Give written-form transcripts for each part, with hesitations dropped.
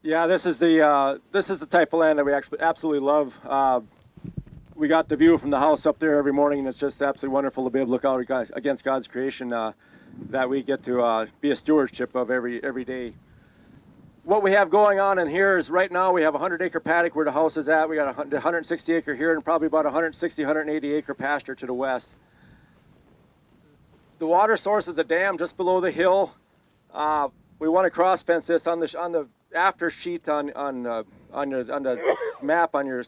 Yeah, this is the type of land that we actually absolutely love. We got the view from the house up there every morning, and it's just absolutely wonderful to be able to look out against God's creation that we get to be a stewardship of every day. What we have going on in here is right now we have a 100-acre paddock where the house is at. We got a 160-acre here and probably about 160, 180-acre pasture to the west. The water source is a dam just below the hill. We want to cross fence this on the after sheet on the map on your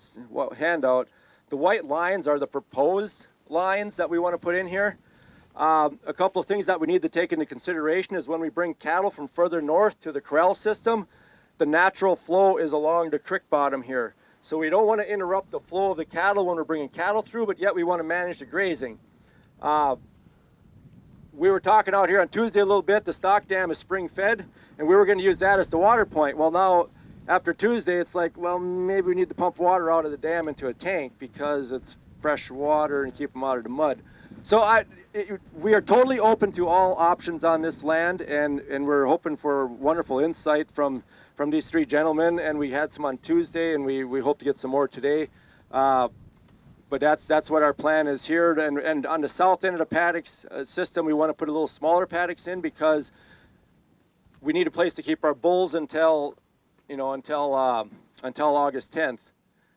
handout. The white lines are the proposed lines that we want to put in here. A couple of things that we need to take into consideration is when we bring cattle from further north to the corral system, the natural flow is along the creek bottom here. So we don't want to interrupt the flow of the cattle when we're bringing cattle through, but yet we want to manage the grazing. We were talking out here on Tuesday a little bit. The stock dam is spring fed, and we were going to use that as the water point. Well, now after Tuesday, it's like, well, maybe we need to pump water out of the dam into a tank because it's fresh water and keep them out of the mud. So we are totally open to all options on this land, and we're hoping for wonderful insight from these three gentlemen. And we had some on Tuesday, and we hope to get some more today. But that's what our plan is here. And on the south end of the paddocks system, we want to put a little smaller paddocks in because we need a place to keep our bulls until August 10th.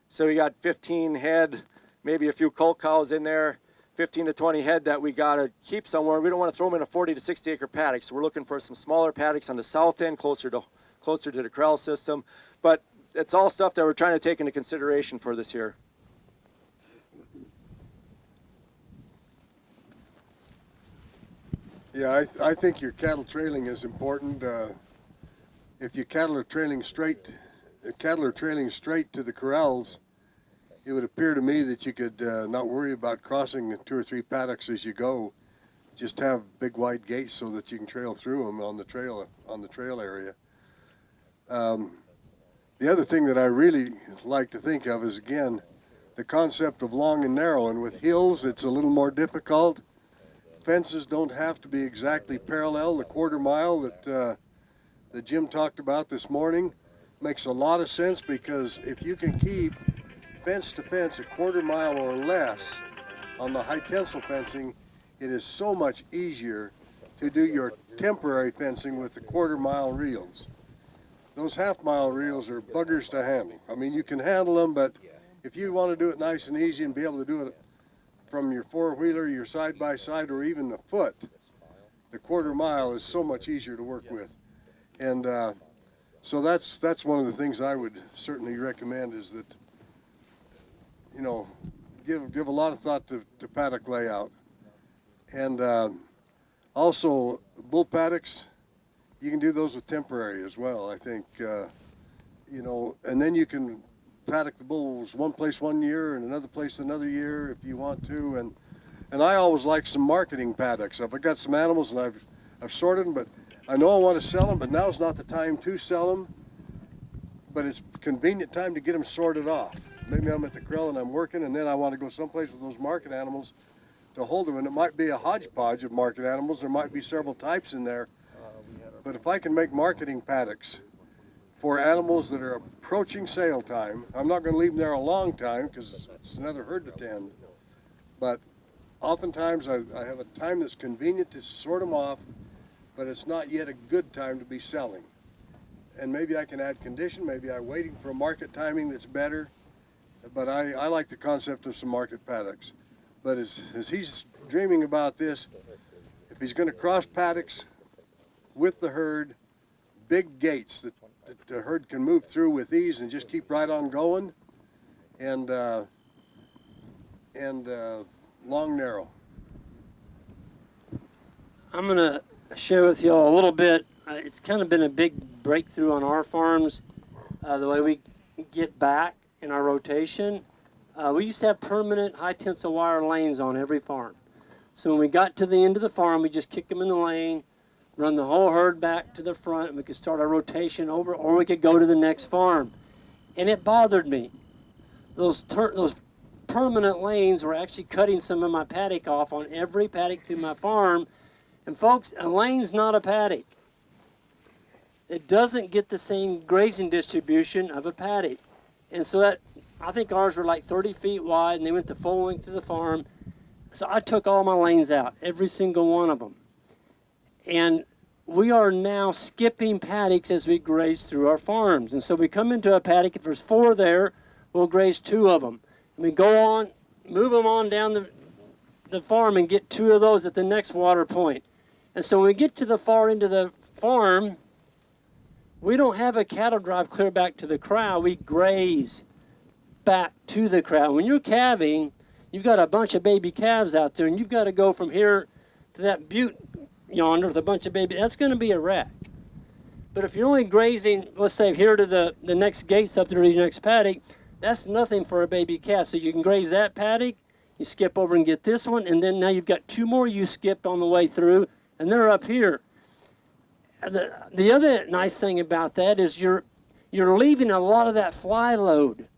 So we got 15 head, maybe a few colt cows in there, 15 to 20 head that we got to keep somewhere. We don't want to throw them in a 40 to 60 acre paddock. So we're looking for some smaller paddocks on the south end, closer to the corral system. But it's all stuff that we're trying to take into consideration for this year. Yeah, I think your cattle trailing is important. If your cattle are trailing straight to the corrals, it would appear to me that you could not worry about crossing 2 or 3 paddocks as you go. Just have big wide gates so that you can trail through them on the trail area. The other thing that I really like to think of is, again, the concept of long and narrow. And with hills, it's a little more difficult. Fences don't have to be exactly parallel. The quarter mile that Jim talked about this morning makes a lot of sense, because if you can keep fence to fence a quarter mile or less on the high tensile fencing, it is so much easier to do your temporary fencing with the quarter mile reels. Those half mile reels are buggers to handle. I mean, you can handle them, but if you want to do it nice and easy and be able to do it from your four-wheeler, your side-by-side, or even a foot, the quarter mile is so much easier to work with. And so that's one of the things I would certainly recommend, is that, you know, give a lot of thought to paddock layout. And also bull paddocks, you can do those with temporary as well, I think. You know, and then you can paddock the bulls one place one year and another place another year if you want to. And I always like some marketing paddocks. I've got some animals and I've sorted them, but I know I want to sell them, but now's not the time to sell them. But it's a convenient time to get them sorted off. Maybe I'm at the corral and I'm working, and then I want to go someplace with those market animals to hold them. And it might be a hodgepodge of market animals. There might be several types in there. But if I can make marketing paddocks for animals that are approaching sale time, I'm not going to leave them there a long time because it's another herd to tend. But oftentimes I have a time that's convenient to sort them off, but it's not yet a good time to be selling. And maybe I can add condition, maybe I'm waiting for a market timing that's better. But I like the concept of some market paddocks. But as he's dreaming about this, if he's going to cross paddocks with the herd, big gates that the herd can move through with ease and just keep right on going, and long narrow. I'm going to share with you all a little bit. It's kind of been a big breakthrough on our farms, the way we get back in our rotation. We used to have permanent high tensile wire lanes on every farm. So when we got to the end of the farm, we just kick them in the lane, run the whole herd back to the front, and we could start our rotation over, or we could go to the next farm. And it bothered me. Those permanent lanes were actually cutting some of my paddock off on every paddock through my farm. And folks, a lane's not a paddock. it doesn't get the same grazing distribution of a paddock. And so that, I think ours were like 30 feet wide, and they went the full length of the farm. So I took all my lanes out, every single one of them. And we are now skipping paddocks as we graze through our farms. And so we come into a paddock, if there's 4 there, we'll graze 2 of them. And we go on, move them on down the farm and get 2 of those at the next water point. And so when we get to the far end of the farm, we don't have a cattle drive clear back to the corral. We graze back to the corral. When you're calving, you've got a bunch of baby calves out there, and you've got to go from here to that butte yonder with a bunch of baby. That's going to be a wreck. But if you're only grazing, let's say here to the next gates up there to your next paddock, that's nothing for a baby calf. So you can graze that paddock, you skip over and get this one, and then now you've got 2 more you skipped on the way through, and they're up here. The other nice thing about that is you're leaving a lot of that fly load.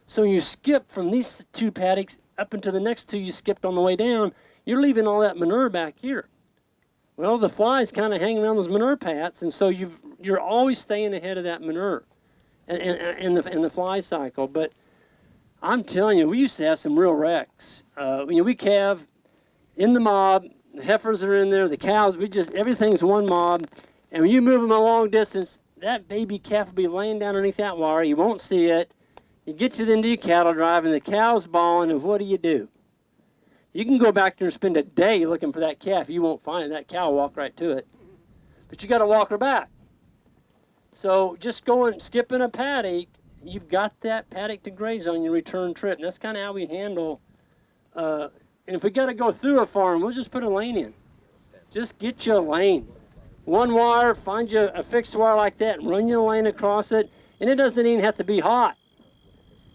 So you skip from these 2 paddocks up into the next 2 you skipped on the way down, you're leaving all that manure back here. Well, the flies kind of hang around those manure pats, and so you're always staying ahead of that manure and the fly cycle. But I'm telling you, we used to have some real wrecks. We calve in the mob, the heifers are in there, the cows, everything's one mob. And when you move them a long distance, that baby calf will be laying down underneath that wire. You won't see it. You get to the end of your cattle drive, and the cow's bawling, and what do? You can go back there and spend a day looking for that calf. You won't find it. That cow will walk right to it. But you got to walk her back. So just skipping a paddock, you've got that paddock to graze on your return trip. And that's kind of how we handle. And if we got to go through a farm, we'll just put a lane in. Just get you a lane. 1 wire, find you a fixed wire like that, and run your lane across it. And it doesn't even have to be hot.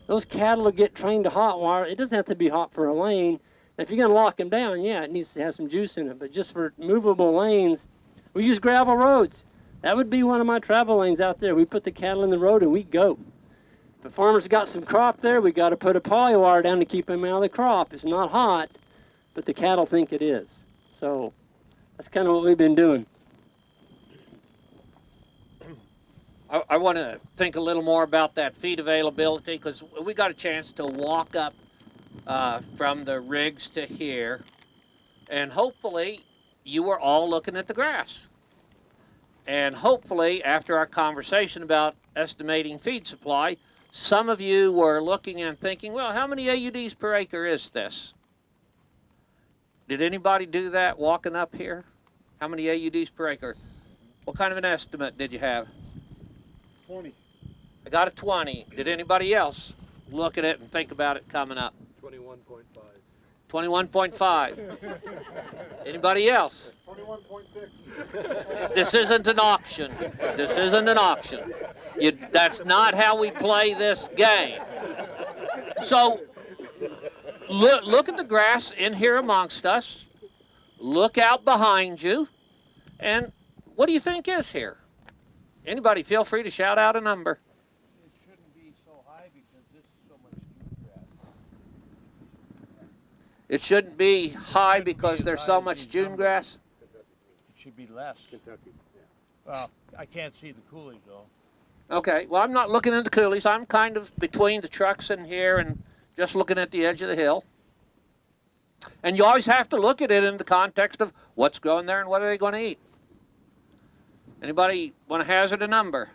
Those cattle will get trained to hot wire. It doesn't have to be hot for a lane. If you're going to lock them down, yeah, it needs to have some juice in it. But just for movable lanes, we use gravel roads. That would be one of my travel lanes out there. We put the cattle in the road and we go. If a farmer's got some crop there, we got to put a poly wire down to keep them out of the crop. It's not hot, but the cattle think it is. So that's kind of what we've been doing. I want to think a little more about that feed availability, because we got a chance to walk up from the rigs to here, and hopefully you were all looking at the grass. And hopefully after our conversation about estimating feed supply, some of you were looking and thinking, well, how many AUDs per acre is this? Did anybody do that walking up here? How many AUDs per acre? What kind of an estimate did you have? 20. I got a 20. Did anybody else look at it and think about it coming up? 21.5. 21.5. Anybody else? 21.6. This isn't an auction. This isn't an auction. That's not how we play this game. So look at the grass in here amongst us. Look out behind you. And what do you think is here? Anybody feel free to shout out a number. It shouldn't be so high because this is so much June grass. It shouldn't be high because there's so much June grass. It should be less. Kentucky. Well, I can't see the coolies though. Okay, well, I'm not looking at the coolies. I'm kind of between the trucks and here and just looking at the edge of the hill. And you always have to look at it in the context of what's growing there and what are they going to eat. Anybody want to hazard a number?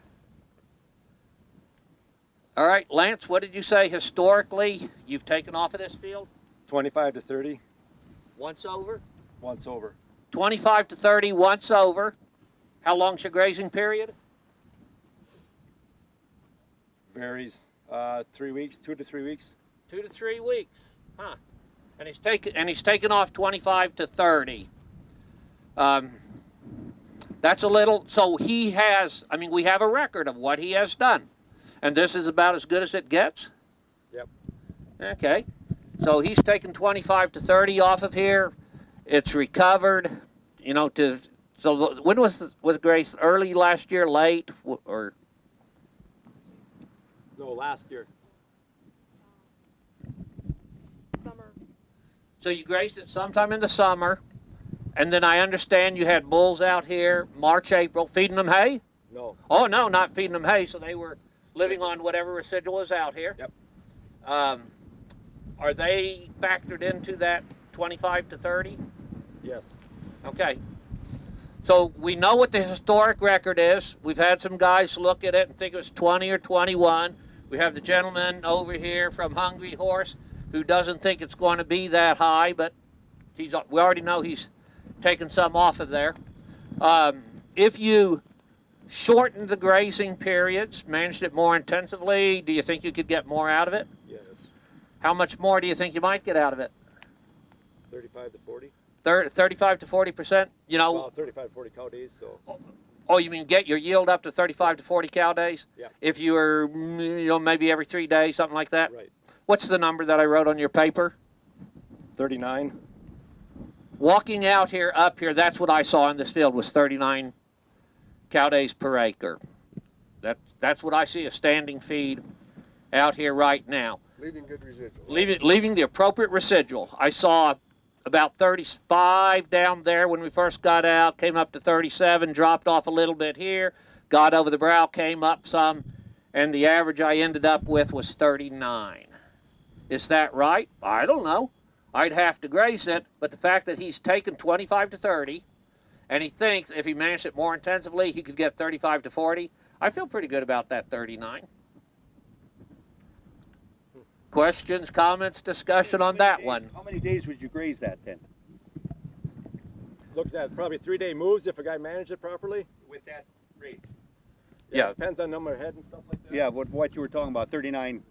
All right, Lance, what did you say historically you've taken off of this field? 25 to 30 Once over? once over. 25 to 30 once over. How long's your grazing period? Varies. 3 weeks, 2 to 3 weeks. 2 to 3 weeks. Huh. And he's taken off 25 to 30. That's a little, so he has, I mean, we have a record of what he has done. And this is about as good as it gets? Yep. Okay. So he's taken 25 to 30 off of here. It's recovered, you know, so when was Grace? Early last year, late, or? No, last year. Summer. So you grazed it sometime in the summer. And then I understand you had bulls out here March, April, feeding them hay? No. Oh, no, not feeding them hay, so they were living on whatever residual is out here. Yep. Are they factored into that 25 to 30? Yes. Okay. So we know what the historic record is. We've had some guys look at it and think it was 20 or 21. We have the gentleman over here from Hungry Horse who doesn't think it's going to be that high, but we already know he's taken some off of there. If you shortened the grazing periods, managed it more intensively, do you think you could get more out of it? Yes. How much more do you think you might get out of it? 35 to 40. 35 to 40%? You know. Well, 35 to 40 cow days. So. Oh, you mean get your yield up to 35 to 40 cow days? Yeah. If you were, maybe every 3 days, something like that? Right. What's the number that I wrote on your paper? 39. Walking out here, up here, that's what I saw in this field was 39 cow days per acre. That's what I see a standing feed out here right now. Leaving good residual. Leaving the appropriate residual. I saw about 35 down there when we first got out, came up to 37, dropped off a little bit here, got over the brow, came up some, and the average I ended up with was 39. Is that right? I don't know. I'd have to graze it, but the fact that he's taken 25 to 30, and he thinks if he managed it more intensively, he could get 35 to 40, I feel pretty good about that 39. Questions, comments, discussion on that one? How many days would you graze that then? Looking at probably 3-day moves if a guy managed it properly. With that rate? Yeah. Depends on number of head and stuff like that. Yeah, what you were talking about, 39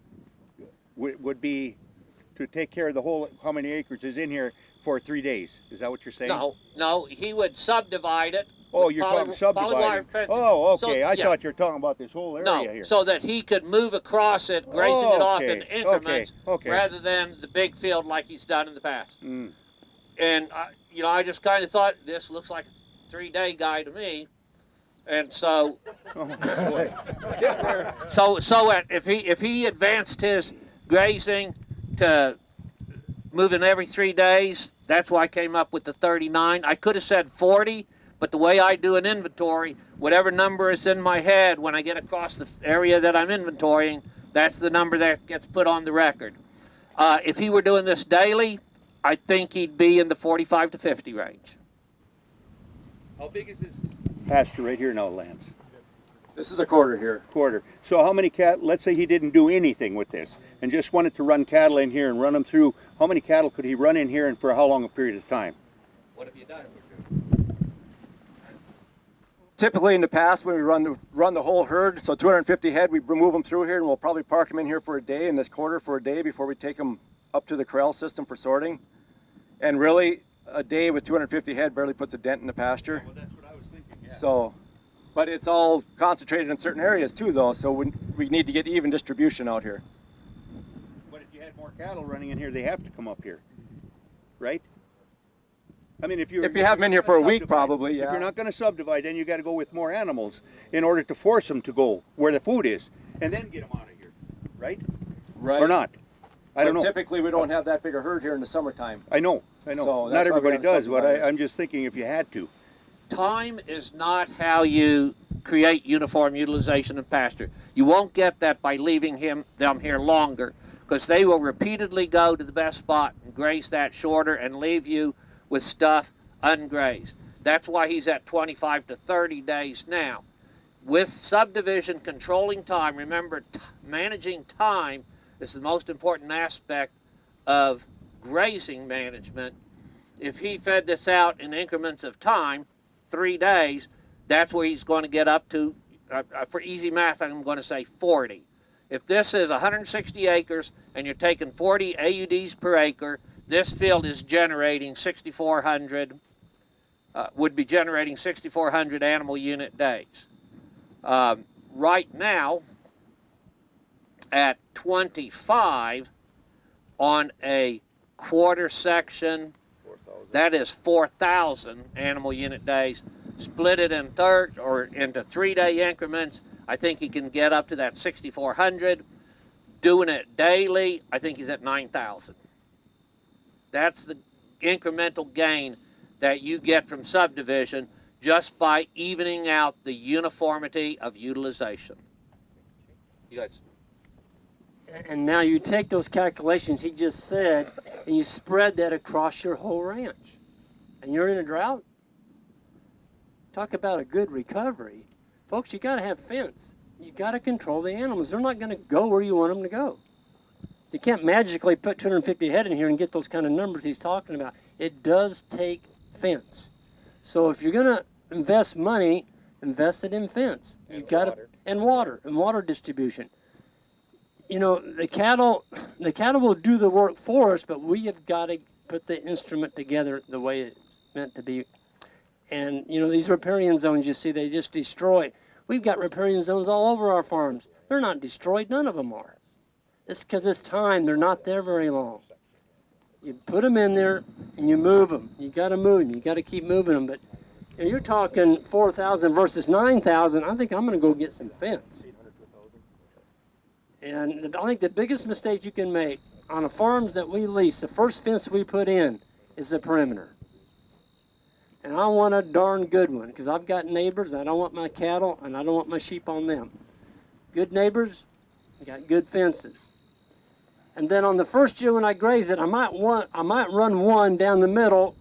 would be to take care of the whole, how many acres is in here for 3 days. Is that what you're saying? No, he would subdivide it. Oh, with you're talking subdividing. polywire fencing. Oh, okay. So, I yeah. thought you were talking about this whole area No, here. so that he could move across it, grazing it off in okay, increments, okay. rather than the big field like he's done in the past. Mm. And I just kind of thought this looks like a 3-day guy to me, and so, if he advanced his grazing to moving every 3 days, that's why I came up with the 39. I could have said 40. But the way I do an inventory, whatever number is in my head when I get across the area that I'm inventorying, that's the number that gets put on the record. If he were doing this daily, I think he'd be in the 45 to 50 range. How big is this pasture right here now, Lance? This is a quarter here. Quarter. So how many cattle, let's say he didn't do anything with this and just wanted to run cattle in here and run them through, how many cattle could he run in here and for how long a period of time? What have you done? Typically in the past when we run the whole herd, so 250 head, we move them through here and we'll probably park them in here for a day, in this quarter for a day before we take them up to the corral system for sorting. And really, a day with 250 head barely puts a dent in the pasture. Well, that's what I was thinking, yeah. So, but it's all concentrated in certain areas too though, so we need to get even distribution out here. But if you had more cattle running in here, they have to come up here, right? I mean, if you If you have them in here for a week, probably, yeah. If you're not going to subdivide, then you got to go with more animals in order to force them to go where the food is, and then get them out of here, right? Right. Or not? I don't know. Typically, we don't have that big a herd here in the summertime. I know. So Not that's why we everybody gotta does, but subdivide. I'm just thinking if you had to. Time is not how you create uniform utilization of pasture. You won't get that by leaving them here longer, because they will repeatedly go to the best spot and graze that shorter and leave you with stuff ungrazed. That's why he's at 25 to 30 days now. With subdivision, controlling time, remember, managing time is the most important aspect of grazing management. If he fed this out in increments of time, 3 days, that's where he's going to get up to, for easy math, I'm going to say 40. If this is 160 acres and you're taking 40 AUDs per acre, this field is generating 6,400, would be generating 6,400 animal unit days. Right now, at 25 on a quarter section, that is 4,000 animal unit days. Split it in third or into 3-day increments, I think he can get up to that 6,400. Doing it daily, I think he's at 9,000. That's the incremental gain that you get from subdivision. just by evening out the uniformity of utilization. You guys? And now you take those calculations he just said and you spread that across your whole ranch. And you're in a drought? Talk about a good recovery. Folks, you got to have fence. You got to control the animals. They're not going to go where you want them to go. You can't magically put 250 head in here and get those kind of numbers he's talking about. It does take fence. So if you're going to invest money, invest it in fence. You've got to, and water distribution. You know, the cattle will do the work for us, but we have got to put the instrument together the way it's meant to be. And, you know, these riparian zones, you see, they just destroy. We've got riparian zones all over our farms. They're not destroyed. None of them are. It's because it's time. They're not there very long. You put them in there and you move them. You got to move them. You got to keep moving them. But you know, you're talking 4,000 versus 9,000. I think I'm going to go get some fence. And I think the biggest mistake you can make on the farms that we lease, the first fence we put in is the perimeter. And I want a darn good one because I've got neighbors. I don't want my cattle and I don't want my sheep on them. Good neighbors, got good fences. And then on the first year when I graze it, I might run one down the middle,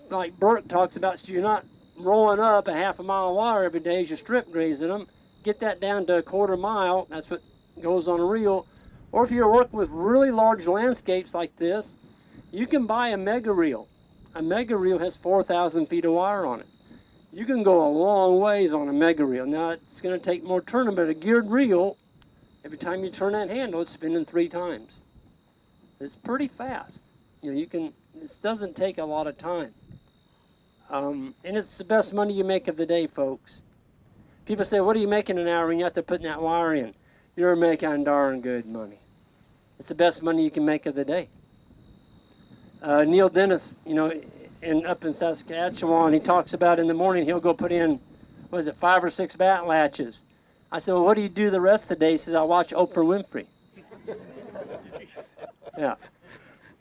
like Bert talks about, so you're not rolling up a half a mile of water every day as you're strip grazing them. Get that down to a quarter mile. That's what goes on a reel. Or if you're working with really large landscapes like this, you can buy a mega reel. A mega reel has 4,000 feet of wire on it. You can go a long ways on a mega reel. Now it's going to take more turning, but a geared reel, every time you turn that handle, it's spinning 3 times. It's pretty fast. You know, this doesn't take a lot of time. And it's the best money you make of the day, folks. People say, what are you making an hour when you have to put that wire in? You're making darn good money. It's the best money you can make of the day. Neil Dennis, you know, up in Saskatchewan, he talks about in the morning he'll go put in, 5 or 6 bat latches. I said, well, what do you do the rest of the day? He says, I watch Oprah Winfrey.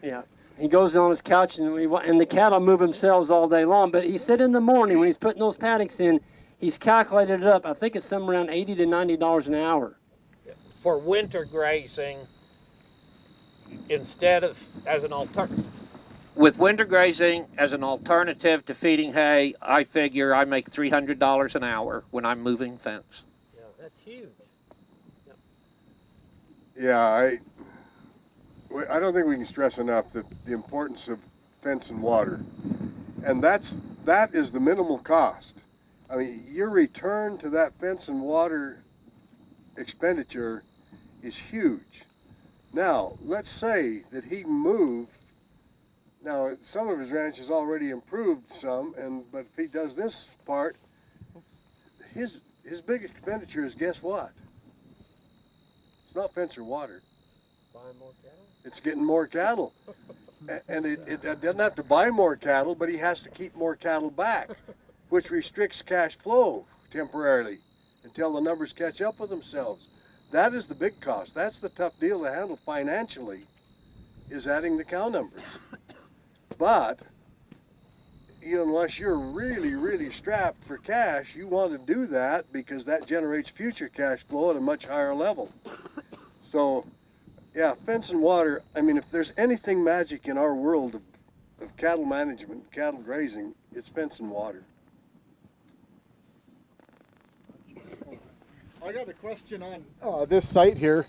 Yeah. He goes on his couch and the cattle move themselves all day long. But he said in the morning when he's putting those paddocks in, he's calculated it up. I think it's somewhere around $80 to $90 an hour. For winter grazing, instead of as an alternative. With winter grazing as an alternative to feeding hay, I figure I make $300 an hour when I'm moving fence. Yeah, that's huge. Yeah, I don't think we can stress enough the importance of fence and water. And that is the minimal cost. I mean, your return to that fence and water expenditure is huge. Now, let's say that he moved. Now, some of his ranches already improved some, but if he does this part, his big expenditure is, guess what? It's not fence or water. Buying more cattle? It's getting more cattle. And it doesn't have to buy more cattle, but he has to keep more cattle back, which restricts cash flow temporarily until the numbers catch up with themselves. That is the big cost. That's the tough deal to handle financially, is adding the cow numbers. But unless you're really, really strapped for cash, you want to do that because that generates future cash flow at a much higher level. So, yeah, fence and water, I mean, if there's anything magic in our world of cattle management, cattle grazing, it's fence and water. I got a question on this site here.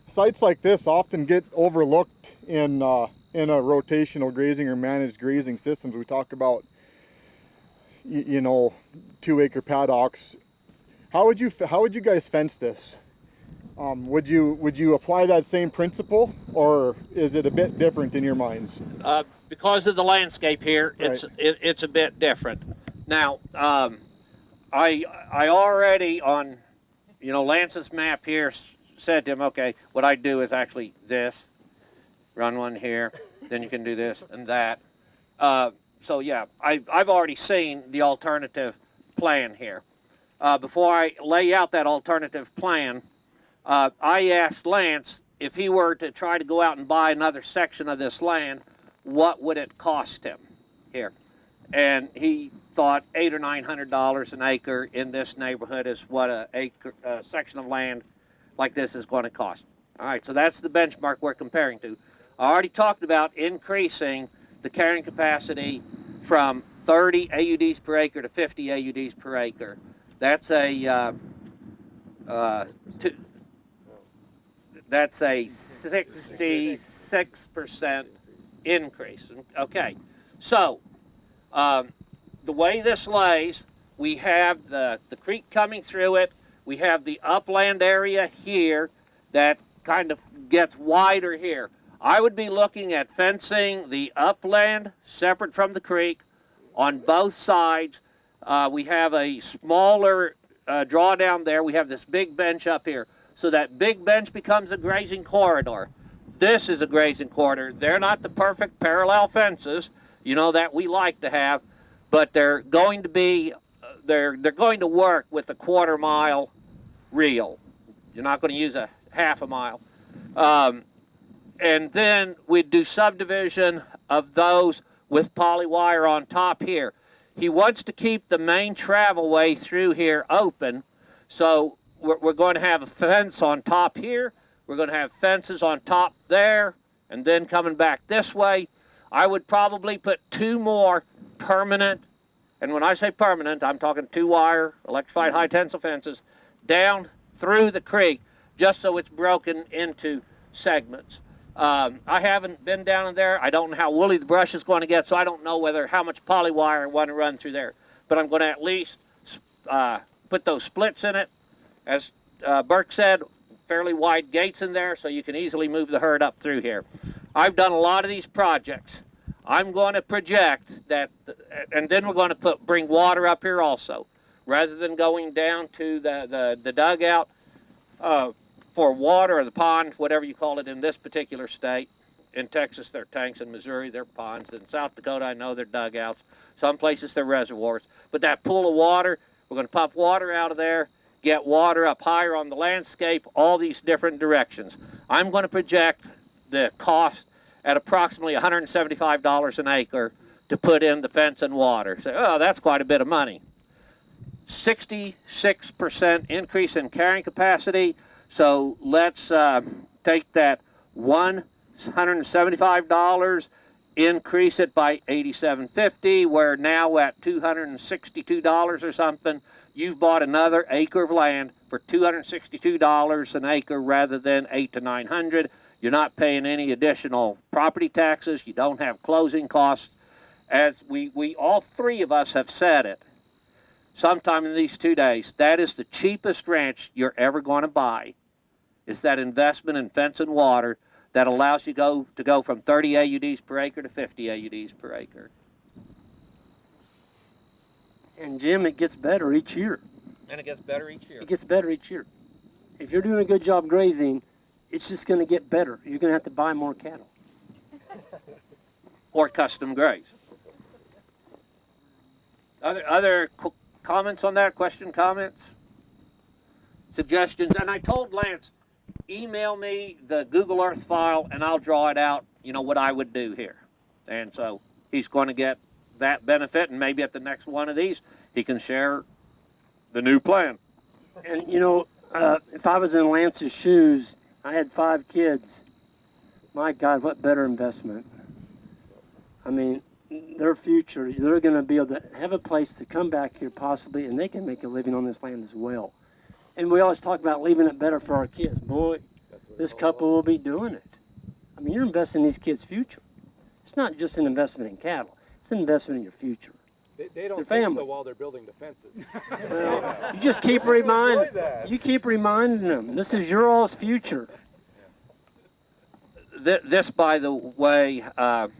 Sites like this often get overlooked in a rotational grazing or managed grazing systems. We talk about, 2-acre paddocks. How would you guys fence this? Would you apply that same principle, or is it a bit different in your minds? Because of the landscape here, Right. it's a bit different. Now, I already on, Lance's map here said to him, okay, what I do is actually this, run one here, then you can do this and that. So yeah, I've already seen the alternative plan here. Before I lay out that alternative plan, I asked Lance if he were to try to go out and buy another section of this land, what would it cost him here? And he thought $800 or $900 an acre in this neighborhood is what a section of land like this is going to cost. All right, so that's the benchmark we're comparing to. I already talked about increasing the carrying capacity from 30 AUDs per acre to 50 AUDs per acre. That's a 66% increase. Okay, so the way this lays, we have the creek coming through it. We have the upland area here that kind of gets wider here. I would be looking at fencing the upland separate from the creek on both sides. We have a smaller drawdown there. We have this big bench up here. So that big bench becomes a grazing corridor. This is a grazing corridor. They're not the perfect parallel fences, you know, that we like to have, but they're going to be, they're going to work with a 1/4 mile reel. You're not going to use a 1/2 mile. And then we'd do subdivision of those with polywire on top here. He wants to keep the main travel way through here open, so we're going to have a fence on top here. We're going to have fences on top there, and then coming back this way. I would probably put 2 more permanent, and when I say permanent, I'm talking 2-wire electrified high tensile fences down through the creek, just so it's broken into segments. I haven't been down in there. I don't know how woolly the brush is going to get, so I don't know how much polywire I want to run through there. But I'm going to at least put those splits in it. As Burke said, fairly wide gates in there, so you can easily move the herd up through here. I've done a lot of these projects. I'm going to project that, and then we're going to bring water up here also. Rather than going down to the dugout, for water, or the pond, whatever you call it in this particular state. In Texas, they're tanks. In Missouri, they're ponds. In South Dakota, I know they're dugouts. Some places, they're reservoirs. But that pool of water, we're going to pump water out of there, get water up higher on the landscape, all these different directions. I'm going to project the cost at approximately $175 an acre to put in the fence and water. So, oh, that's quite a bit of money. 66% increase in carrying capacity. So let's take that $175, increase it by $87.50. We're now at $262 or something. You've bought another acre of land for $262 an acre rather than $800 to $900. You're not paying any additional property taxes. You don't have closing costs. As we all three of us have said it, sometime in these 2 days, that is the cheapest ranch you're ever going to buy. Is that investment in fence and water that allows you to go from 30 AUDs per acre to 50 AUDs per acre. And Jim, it gets better each year. And it gets better each year. It gets better each year. If you're doing a good job grazing, it's just going to get better. You're going to have to buy more cattle. Or custom graze. Other comments on that? Question, comments? Suggestions? And I told Lance, email me the Google Earth file and I'll draw it out, you know, what I would do here. And so he's going to get that benefit, and maybe at the next one of these, he can share the new plan. And, you know, if I was in Lance's shoes, I had 5 kids. My God, what better investment. I mean, their future, they're going to be able to have a place to come back here possibly, and they can make a living on this land as well. And we always talk about leaving it better for our kids. Boy, this couple will be doing it. I mean, you're investing in these kids' future. It's not just an investment in cattle. It's an investment in your future. They don't Your think family. so while they're building the fences. Well, you just keep reminding them, this is your all's future. This, by the way, I'm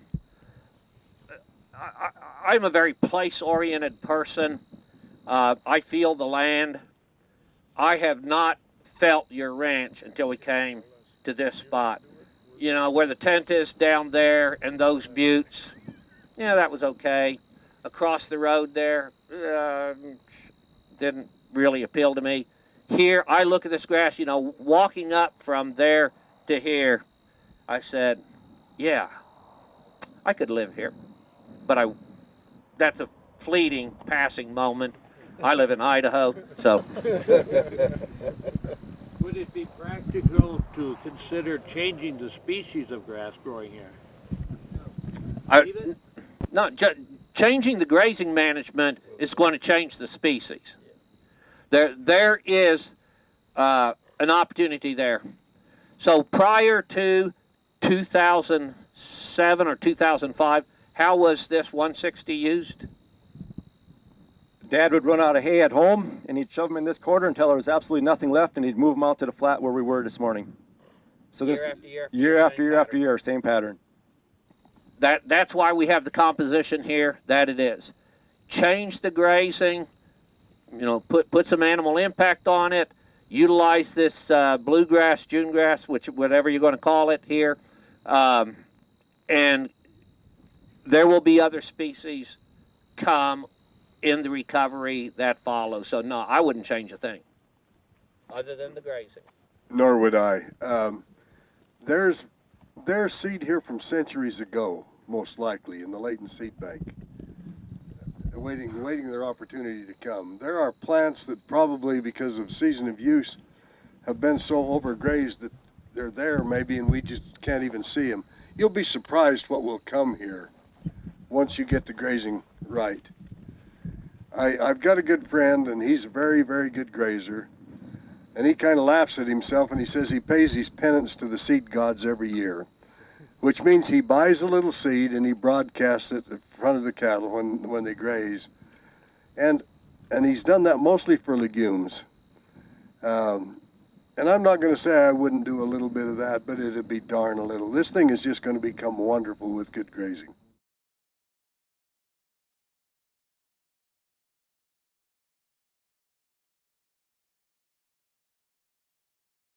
a very place-oriented person. I feel the land. I have not felt your ranch until we came to this spot. You know, where the tent is down there and those buttes, yeah, that was okay. Across the road there, didn't really appeal to me. Here, I look at this grass, you know, walking up from there to here, I said, yeah, I could live here. But that's a fleeting passing moment. I live in Idaho, so Would it be practical to consider changing the species of grass growing here? changing the grazing management is going to change the species. There is an opportunity there. So prior to 2007 or 2005, how was this 160 used? Dad would run out of hay at home, and he'd shove them in this quarter until there was absolutely nothing left, and he'd move them out to the flat where we were this morning. So this year after year, same pattern. That's why we have the composition here that it is. Change the grazing, put some animal impact on it, utilize this bluegrass, June grass, whatever you're going to call it here, and there will be other species come in the recovery that follows. So no, I wouldn't change a thing other than the grazing. Nor would I. There's seed here from centuries ago, most likely, in the latent seed bank, waiting their opportunity to come. There are plants that probably, because of season of use, have been so overgrazed that they're there maybe and we just can't even see them. You'll be surprised what will come here once you get the grazing right. I've got a good friend, and he's a very, very good grazer, and he kind of laughs at himself, and he says he pays his penance to the seed gods every year, which means he buys a little seed and he broadcasts it in front of the cattle when they graze, and he's done that mostly for legumes. And I'm not going to say I wouldn't do a little bit of that, but it'd be darn a little. This thing is just going to become wonderful with good grazing.